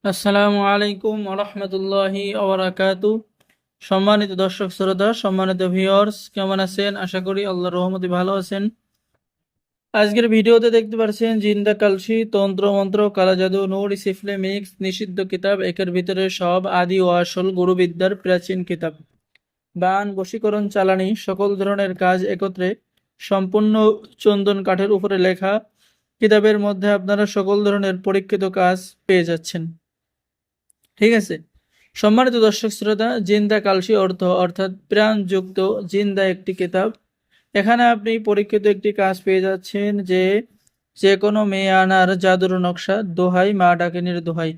আসসালামু আলাইকুম ওরহমতুল্লাহি ওবরাকাতু। সম্মানিত দর্শক শ্রোতা, সম্মানিত ভিউয়ার্স, কেমন আছেন? আশা করি আল্লাহর রহমতে ভালো আছেন। আজকের ভিডিওতে দেখতে পাচ্ছেন জিন্দা কালসি, তন্ত্র মন্ত্র, কালা জাদু, নূর সিফলে মিক্স, নিষিদ্ধ কিতাব, একের ভিতরে সব, আদি ও আসল গুরুবিদ্যার প্রাচীন কিতাব, বান, বশীকরণ, চালানি, সকল ধরনের কাজ একত্রে সম্পূর্ণ চন্দন কাঠের উপরে লেখা কিতাবের মধ্যে আপনারা সকল ধরনের পরীক্ষিত কাজ পেয়ে যাচ্ছেন। ঠিক আছে। সম্মানিত দর্শক শ্রোতা, জিন্দা কালসি অর্থাৎ প্রাণযুক্ত জিন্দা একটি কিতাব। এখানে আপনি পরীক্ষিত একটি কাজ পেয়ে যাচ্ছেন যে যে কোনো মেয়ে আনার জাদুর নকশা, দোহাই মা ডাকিনীর দোহাই।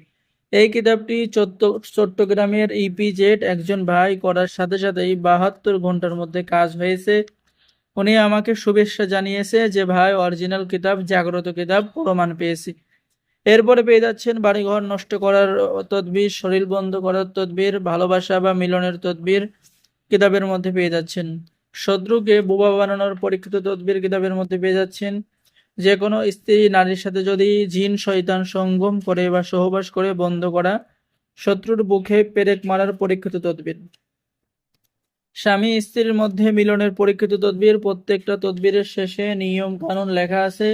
এই কিতাবটি চট্টগ্রামের ইপিজেড একজন ভাই করার সাথে সাথেই 72 ঘন্টার মধ্যে কাজ হয়েছে। উনি আমাকে শুভেচ্ছা জানিয়েছে যে ভাই, অরিজিনাল কিতাব, জাগ্রত কিতাব, প্রমাণ পেয়েছি। এরপরে পেয়ে যাচ্ছেন বাড়িঘর নষ্ট করার তদবির, শরীর বন্ধ করার তদবির, ভালোবাসা বা মিলনের তদবির কিতাবের মধ্যে পেয়ে যাচ্ছেন। শত্রুকে বোবা বানানোর পরীক্ষিত তদবির কিতাবের মধ্যে পেয়ে যাচ্ছেন। যে কোনো স্ত্রী নারীর সাথে যদি জিন শয়তান সঙ্গম করে বা সহবাস করে বন্ধ করা, শত্রুর বুকে পেরেক মারার পরীক্ষিত তদবির। স্বামী স্ত্রীর মধ্যে মিলনের পরীক্ষিত তদবির। প্রত্যেকটা তদবিরের শেষে নিয়ম কানুন লেখা আছে।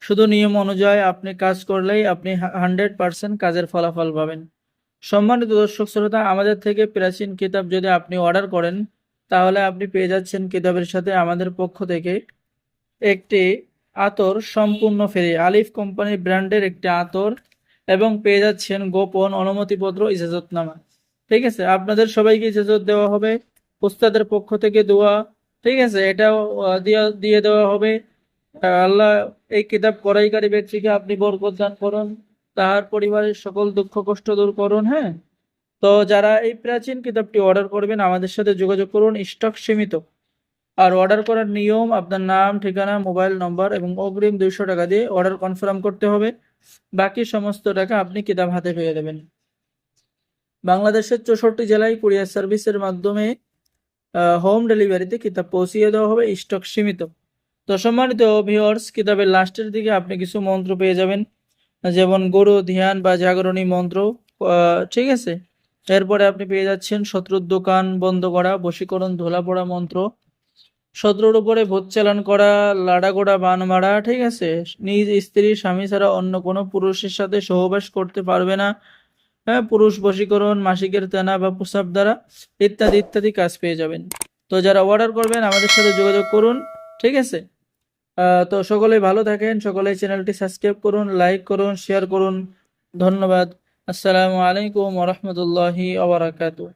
শুধু নিয়ম অনুযায়ী আপনি কাজ করলেই আপনি 100% কাজের ফলাফল পাবেন। সম্মানিত দর্শক শ্রোতা, আমাদের থেকে প্রাচীন কিতাব যদি আপনি অর্ডার করেন, তাহলে আপনি পেয়ে যাচ্ছেন কিতাবের সাথে আমাদের পক্ষ থেকে একটি আতর সম্পূর্ণ ফ্রি, আলিফ কোম্পানির ব্র্যান্ডের একটি আতর, এবং পেয়ে যাচ্ছেন গোপন অনুমতিপত্র, ইজাজতনামা। ঠিক আছে, আপনাদের সবাইকে ইজাজত দেওয়া হবে, উস্তাদের পক্ষ থেকে দোয়া। ঠিক আছে, এটাও দিয়ে দিয়ে দেওয়া হবে। আল্লাহ এই কিতাব ক্রয়কারী ব্যক্তিকে আপনি বরকত দান করুন, তার পরিবারের সকল দুঃখ কষ্ট দূর করুন। হ্যাঁ, তো যারা এই প্রাচীন কিতাবটি অর্ডার করবেন, আমাদের সাথে যোগাযোগ করুন, স্টক সীমিত। আর অর্ডার করার নিয়ম, আপনার নাম, ঠিকানা, মোবাইল নম্বর এবং অগ্রিম 200 টাকা দিয়ে অর্ডার কনফার্ম করতে হবে। বাকি সমস্ত টাকা আপনি কিতাব হাতে পেয়ে দেবেন। বাংলাদেশের 64 জেলায় কুরিয়ার সার্ভিসের মাধ্যমে হোম ডেলিভারিতে কিতাব পৌঁছিয়ে দেওয়া হবে, স্টক সীমিত। তো সম্মানিত ভিউয়ার্স, কিতাবের লাস্টের দিকে আপনি কিছু মন্ত্র পেয়ে যাবেন, যেমন গুরু ধ্যান বা জাগরণী মন্ত্র। ঠিক আছে। এরপরে আপনি পেয়ে যাচ্ছেন শত্রুর দোকান বন্ধ করা, বশীকরণ, ধোলা পড়া মন্ত্র, শত্রুর উপরে ভূত চালান করা, লাড়া গোড়া বান মারা। ঠিক আছে। নিজ স্ত্রী স্বামী ছাড়া অন্য কোনো পুরুষের সাথে সহবাস করতে পারবে না। হ্যাঁ, পুরুষ বশীকরণ, মাসিকের তেনা বা প্রসাব দ্বারা, ইত্যাদি ইত্যাদি কাজ পেয়ে যাবেন। তো যারা অর্ডার করবেন আমাদের সাথে যোগাযোগ করুন। ঠিক আছে। তো সকলেই ভালো থাকেন, সকলেই চ্যানেলটি সাবস্ক্রাইব করুন, লাইক করুন, শেয়ার করুন। ধন্যবাদ। আসসালামু আলাইকুম ওরহমতুল্লাহি ওয়া বারাকাতুহু।